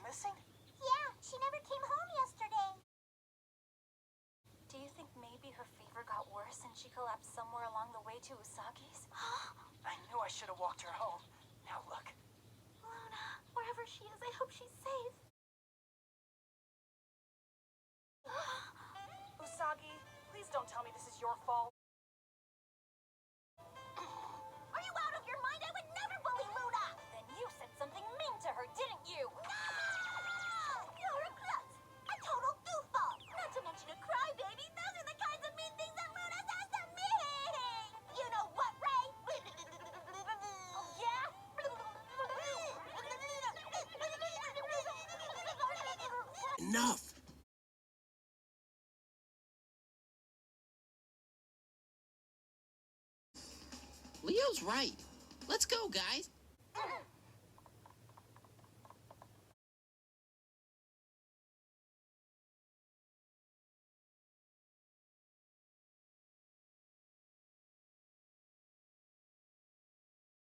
missing? Yeah, she never came home yesterday. Do you think maybe her fever got worse and she collapsed somewhere along the way to Usagi's? I knew I should have walked her home. Now look. Luna, wherever she is, I hope she's safe. Usagi, please don't tell me this is your fault. Are you out of your mind? I would never bully Luna! Then you said something mean to her, didn't you? No! You're a klutz! A total goofball! Not to mention a crybaby! Those are the kinds of mean things that Luna says to me! You know what, Ray? Oh, yeah? Enough! Leo's right. Let's go, guys.